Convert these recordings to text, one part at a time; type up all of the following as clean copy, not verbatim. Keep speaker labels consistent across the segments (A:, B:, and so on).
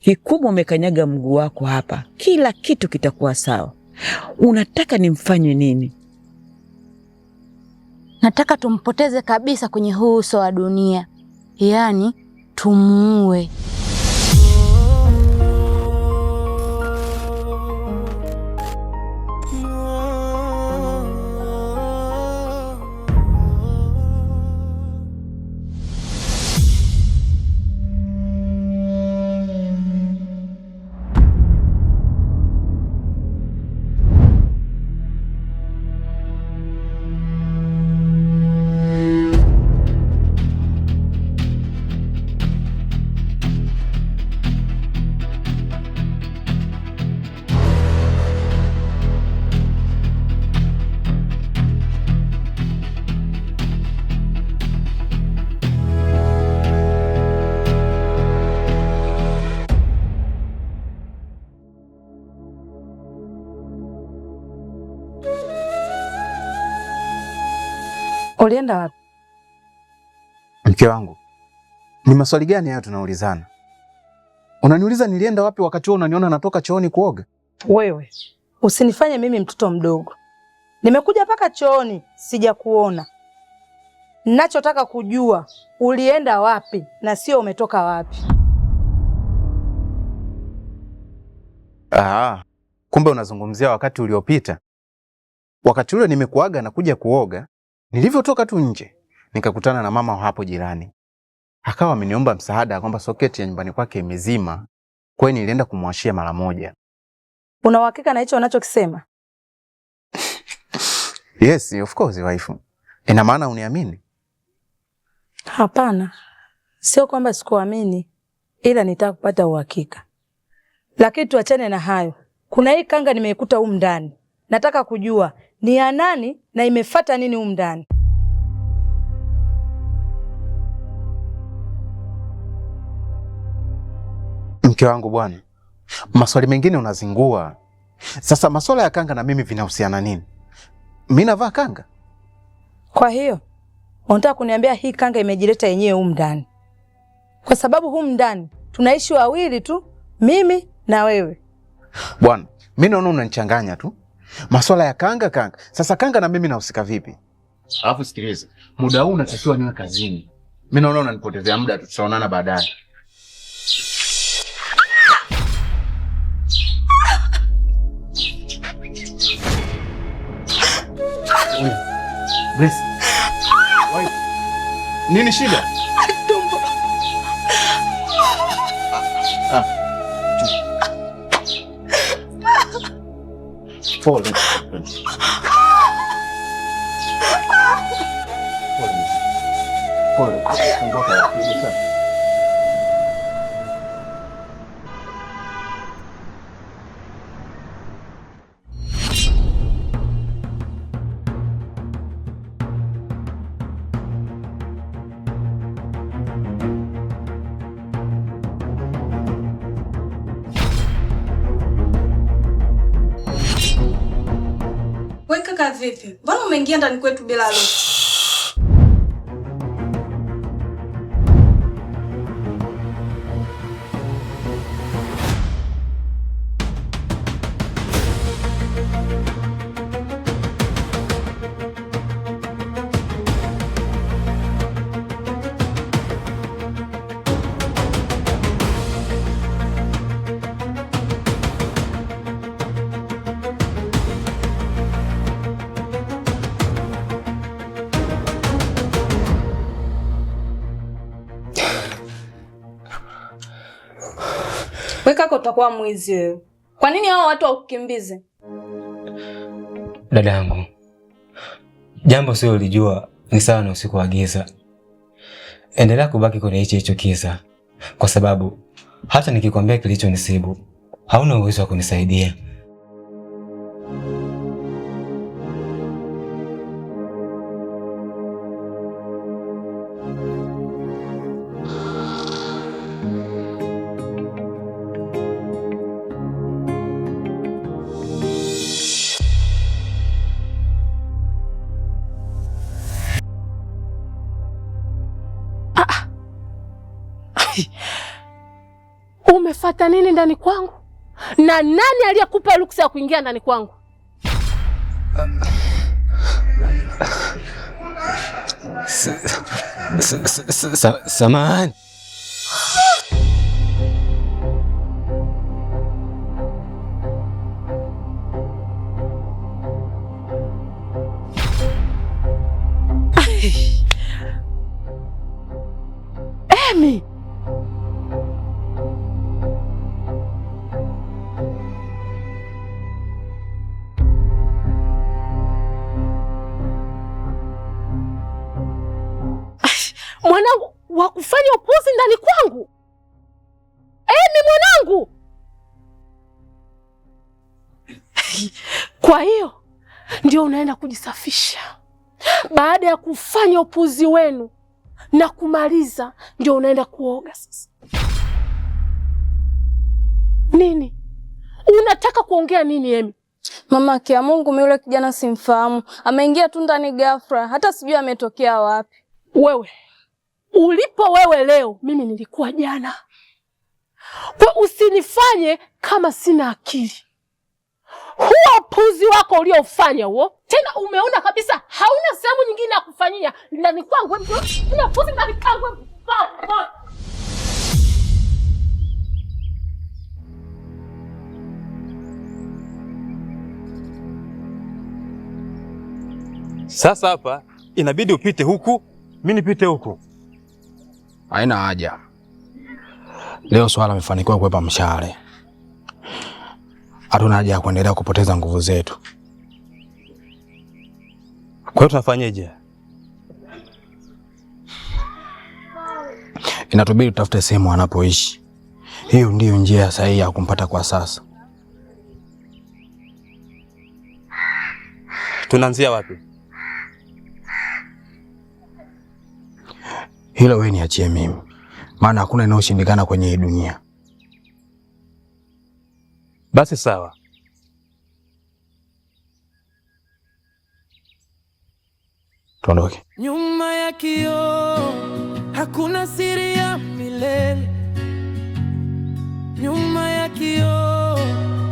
A: kikubwa umekanyaga mguu wako hapa, kila kitu kitakuwa sawa. Unataka nimfanye nini?
B: Nataka tumpoteze kabisa kwenye huu uso wa dunia, yaani tumuue.
C: Ulienda wapi?
D: Mke wangu, ni maswali gani hayo tunaulizana? Unaniuliza nilienda wapi wakati wewe unaniona natoka chooni kuoga?
C: Wewe, usinifanye mimi mtoto mdogo. Nimekuja mpaka chooni, sijakuona. Ninachotaka kujua, ulienda wapi na sio umetoka wapi.
D: Kumbe unazungumzia wakati uliopita. Wakati ule nimekuaga na kuja kuoga, nilivyotoka tu nje, nikakutana na mama hapo jirani. Akawa ameniomba msaada kwamba soketi ya nyumbani kwake imezima. Kwa hiyo nilienda kumwashia mara moja.
C: Una uhakika na hicho unachokisema?
D: Yes, of course wife. Ina maana uniamini?
C: Hapana. Sio kwamba sikuamini, ila nitaka kupata uhakika. Lakini tuachane na hayo. Kuna hii kanga nimeikuta humu ndani. Nataka kujua ni ya nani na imefuata nini humu ndani.
D: Mke wangu bwana, maswali mengine unazingua. Sasa masuala ya kanga na mimi vinahusiana nini? Mimi navaa kanga.
C: Kwa hiyo, unataka kuniambia hii kanga imejileta yenyewe humu ndani? Kwa sababu humu ndani tunaishi wawili tu, mimi na wewe.
D: Bwana, mimi naona unanichanganya tu. Masuala ya kanga. Sasa kanga na mimi nahusika vipi? Alafu sikiliza, muda huu unatakiwa niwe kazini. Mimi naona unanipotezea muda, tutaonana baadaye. Bless. Why? Nini shida?
C: Tumbo.
D: Pole.
E: Kaka vipi? Mbona umeingia ndani kwetu bila ruhusa? Wewe kaka utakuwa mwizi wewe. Kwa nini hao watu wakukimbize?
F: Dada yangu, jambo sio ulijua ni sawa na usiku wa giza. Endelea kubaki kwenye hicho giza, kwa sababu hata nikikwambia kilichonisibu hauna uwezo wa kunisaidia.
G: Unafata nini ndani kwangu? Na nani aliyekupa ruksa ya kuingia ndani kwangu?
F: Samahani.
G: Emi. Mwanangu, wakufanya upuzi ndani kwangu? Emi mwanangu. Kwa hiyo ndio unaenda kujisafisha baada ya kufanya upuzi wenu na kumaliza, ndio unaenda kuoga sasa. Nini? Unataka kuongea nini Emi?
E: Mama, kia Mungu mimi yule kijana simfahamu. Ameingia tu ndani ghafla, hata sijui ametokea wapi.
G: Wewe ulipo wewe leo, mimi nilikuwa jana. Kwa usinifanye kama sina akili. Huo upuzi wako uliofanya huo, tena umeona kabisa hauna sehemu nyingine ya kufanyia ndani kwangu. Una upuzi ndani kwangu.
H: Sasa hapa inabidi upite huku, mimi nipite huku.
I: Haina haja. Leo swala amefanikiwa kuepa mshale. Hatuna haja ya kuendelea kupoteza nguvu zetu.
H: Kwa hiyo tunafanyaje?
I: Inatubidi tutafute sehemu anapoishi. Hiyo ndiyo njia sahihi ya kumpata kwa sasa.
H: Tunaanzia wapi?
I: Hilo wewe niachie mimi. Maana hakuna inayoshindikana kwenye hii dunia.
H: Basi sawa.
I: Tuondoke.
J: Nyuma ya kioo hakuna siri ya milele. Nyuma ya kioo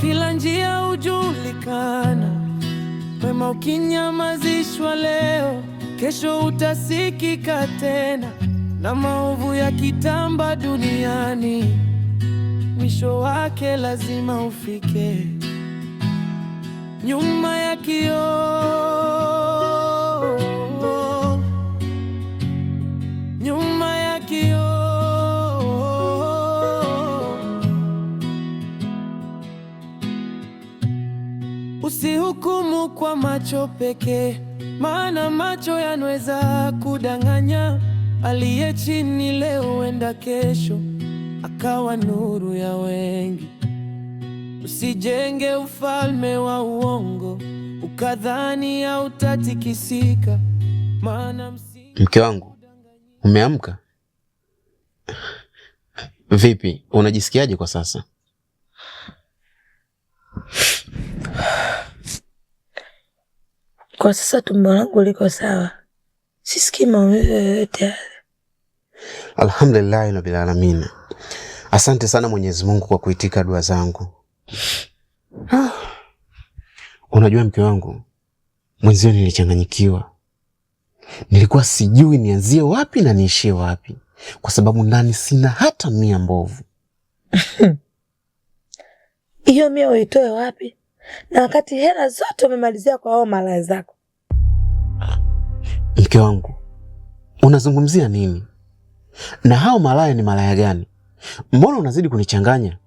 J: kila njia hujulikana. Wema ukinyamazishwa leo, kesho utasikika tena. Na maovu ya kitamba duniani, mwisho wake lazima ufike. Nyuma ya kioo, nyuma ya kioo. Usihukumu kwa macho pekee, maana macho yanaweza kudanganya. Aliye chini leo wenda kesho akawa nuru ya wengi. Usijenge ufalme wa uongo ukadhani hautatikisika, maana
D: Mke wangu, umeamka? Vipi, unajisikiaje kwa sasa?
A: Kwa sasa tumbo langu liko sawa. Sisikii maumivu yoyote.
D: Alhamdulillah rabbil alamin. Asante sana Mwenyezi Mungu kwa kuitika dua zangu. Unajua mke wangu, mwenzio nilichanganyikiwa. Nilikuwa sijui nianzie wapi na niishie wapi, kwa sababu ndani sina hata mia mbovu.
A: Hiyo mia uitoe wapi? Na wakati hela zote umemalizia kwa hao malaya zako.
D: Mke wangu, unazungumzia nini? Na hao malaya ni malaya gani? Mbona unazidi kunichanganya?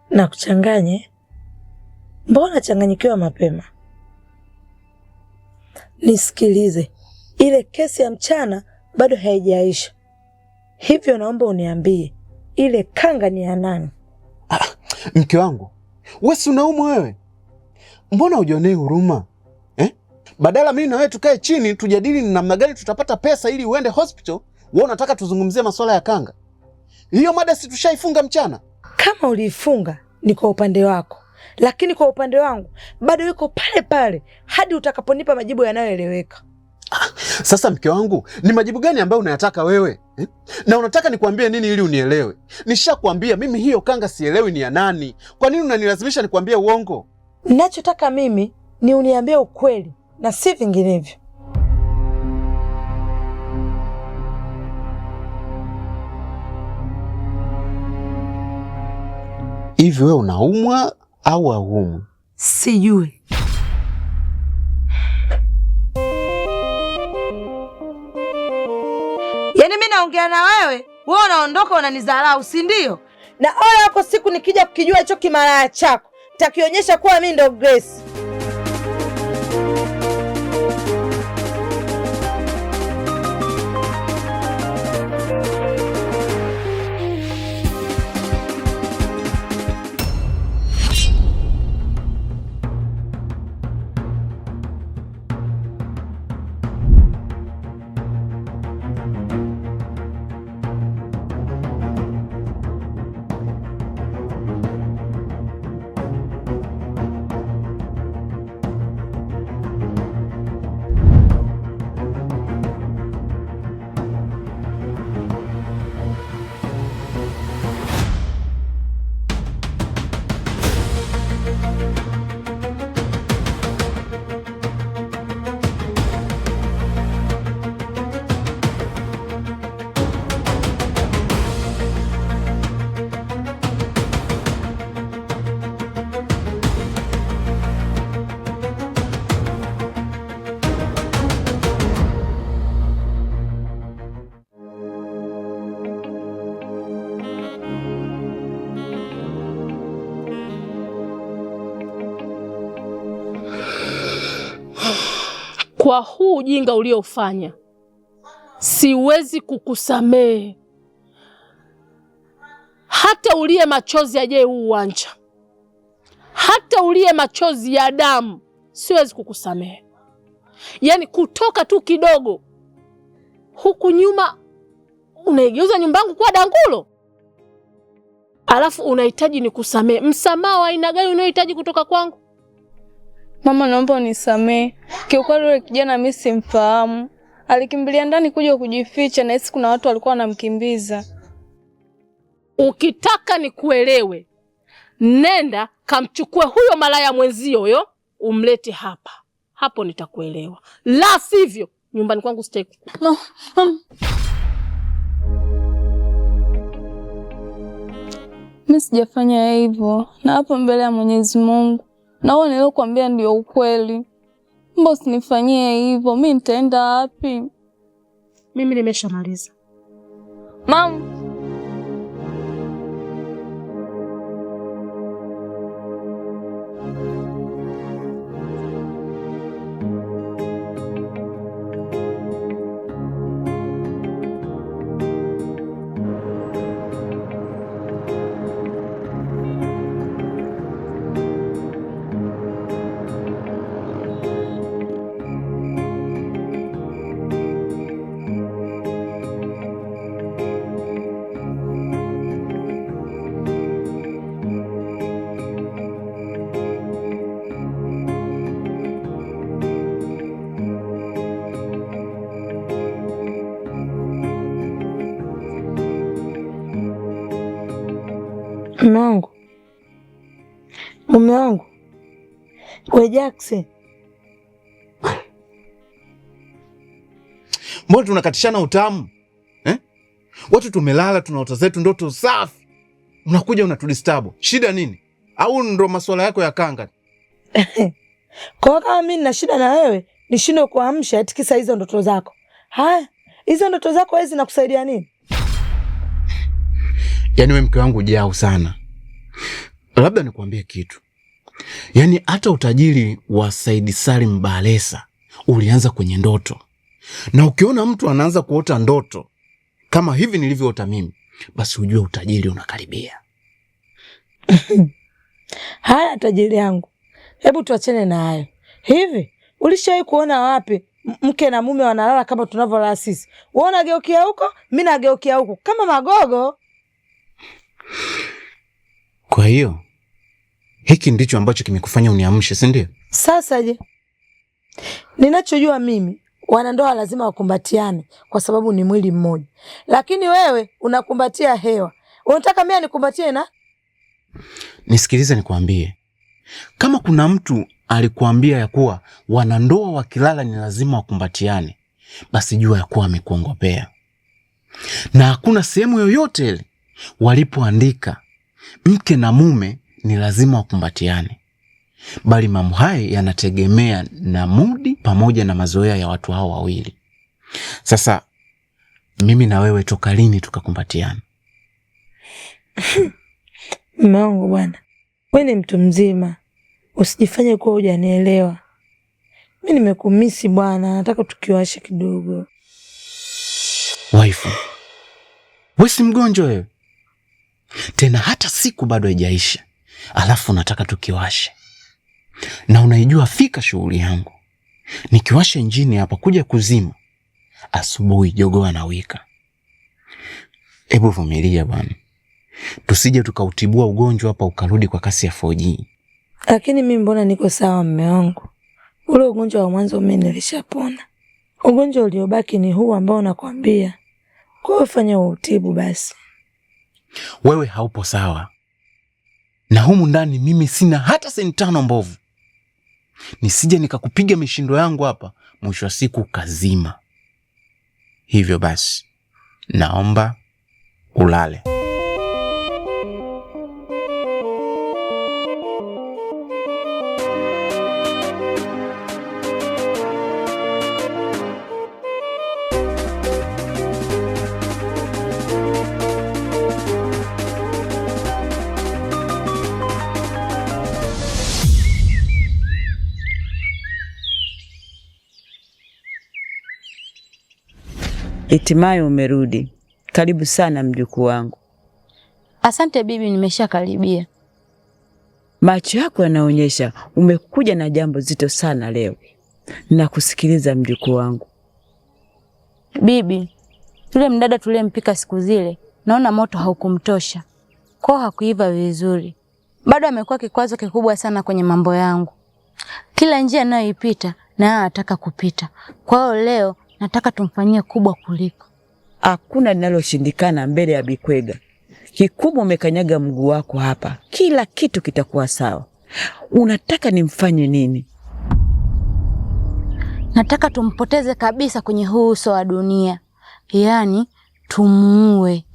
A: Na kuchanganye? Mbona changanyikiwa mapema? Nisikilize, ile kesi ya mchana bado haijaisha. Hivyo naomba uniambie, ile kanga ni ya nani?
D: Mke wangu, wewe si unaumwa wewe? Mbona hujionei huruma? Badala mimi na wewe tukae chini tujadili ni namna gani tutapata pesa ili uende hospital, wewe unataka tuzungumzie masuala ya kanga. Hiyo mada si tushaifunga mchana?
A: Kama uliifunga ni kwa upande wako, lakini kwa upande wangu bado yuko pale pale hadi utakaponipa majibu yanayoeleweka.
D: Sasa mke wangu, ni majibu gani ambayo unayataka wewe? Na unataka nikwambie nini ili unielewe? Nishakwambia mimi hiyo kanga sielewi ni ya nani. Kwa nini unanilazimisha nikwambie uongo?
A: Ninachotaka mimi ni uniambie ukweli na si vinginevyo.
D: Hivi wewe unaumwa au haumwi?
A: Sijui. Yaani mimi naongea na wewe, wewe unaondoka unanidharau, si ndio? Na ole wako siku nikija kukijua hicho kimalaya chako, nitakionyesha kuwa mimi ndo Grace.
G: Kwa huu ujinga uliofanya, siwezi kukusamehe. Hata ulie machozi yajae huu uwanja, hata ulie machozi ya damu, siwezi kukusamehe. Yaani kutoka tu kidogo huku nyuma unaigeuza nyumba yangu kuwa dangulo, alafu unahitaji nikusamehe. Msamaha wa aina gani unayohitaji kutoka kwangu?
E: Mama, naomba unisamehe. Kiukweli yule kijana mimi simfahamu. Alikimbilia ndani kuja kujificha na hisi kuna watu walikuwa wanamkimbiza.
G: Ukitaka nikuelewe, nenda kamchukue huyo malaya mwenzio huyo, umlete hapa. Hapo nitakuelewa. La sivyo, nyumbani kwangu sitaki.
E: No. Mimi sijafanya hivyo. Na hapo mbele ya Mwenyezi Mungu, na wewe nilokuambia ndio ukweli. Mbona usinifanyie hivyo? Mimi nitaenda wapi?
G: Mimi nimeshamaliza.
E: Mama.
A: Mume wangu, we Jackson.
D: Mbona tunakatishana utamu? Watu tumelala tunaota zetu ndoto safi. Unakuja unatudisturb. Shida nini? Au ndo masuala yako ya kanga?
A: Kwa kama mimi nina shida na wewe, nishinde kuamsha atikisa hizo ndoto zako. Haya, hizo ndoto zako hizi zinakusaidia nini?
D: Yaani wewe mke wangu hujao sana. Labda nikwambie kitu. Yaani hata utajiri wa Said Salim Balesa ulianza kwenye ndoto. Na ukiona mtu anaanza kuota ndoto kama hivi nilivyoota mimi, basi ujue utajiri unakaribia.
A: Haya tajiri yangu, hebu tuachane na hayo. Hivi ulishawahi kuona wapi mke na mume wanalala kama tunavyolala sisi? Wewe unageukia huko, mimi nageukia huko kama magogo.
D: Kwa hiyo hiki ndicho ambacho kimekufanya uniamshe, si ndio?
A: Sasa je, ninachojua mimi, wanandoa lazima wakumbatiane kwa sababu ni mwili mmoja. Lakini wewe unakumbatia hewa. Unataka mimi nikumbatie na?
D: Nisikilize nikwambie. Kama kuna mtu alikuambia ya kuwa wanandoa wakilala ni lazima wakumbatiane, basi jua ya kuwa amekuongopea. Na hakuna sehemu yoyote ile walipoandika mke na mume ni lazima wakumbatiane. Bali mambo haya yanategemea na mudi pamoja na mazoea ya watu hao wawili. Sasa mimi na wewe toka lini tukakumbatiana?
A: Mume wangu bwana, wewe ni mtu mzima. Usijifanye kuwa hujanielewa. Mimi nimekumisi bwana, nataka tukiwashe kidogo.
D: Waifu, wewe si mgonjwa wewe? Tena hata siku bado haijaisha, alafu nataka tukiwashe. Na unaijua fika shughuli yangu. Nikiwasha injini hapa kuja kuzima, asubuhi jogoo anawika. Hebu vumilia bwana. Tusije tukautibua ugonjwa hapa ukarudi kwa kasi ya 4G.
A: Lakini mimi mbona niko sawa mume wangu? Ule ugonjwa wa mwanzo mimi nilishapona. Ugonjwa uliobaki ni huu ambao nakwambia. Kwa hiyo fanya utibu basi.
D: Wewe haupo sawa. Na humu ndani mimi sina hata senti 5 mbovu. Nisije nikakupiga mishindo yangu hapa, mwisho wa siku kazima. Hivyo basi, naomba ulale.
K: Hatimaye umerudi. Karibu sana mjukuu wangu.
B: Asante bibi, nimeshakaribia.
K: Macho yako yanaonyesha umekuja na jambo zito sana leo. Nakusikiliza mjukuu wangu.
B: Bibi, yule mdada tuliyempika siku zile, naona moto haukumtosha. Kwa hakuiva vizuri. Bado amekuwa kikwazo kikubwa sana kwenye mambo yangu. Kila njia anayoipita na anataka kupita. Kwa hiyo leo nataka tumfanyie kubwa kuliko.
K: Hakuna linaloshindikana mbele ya Bikwega. Kikubwa umekanyaga mguu wako hapa. Kila kitu kitakuwa sawa. Unataka nimfanye nini?
B: Nataka tumpoteze kabisa kwenye huu uso wa dunia. Yaani tumuue.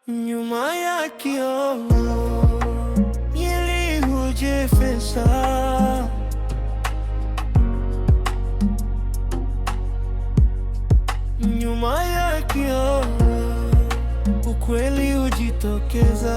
J: Nyuma ya kioo ili hujifesa, nyuma ya kioo ukweli hujitokeza.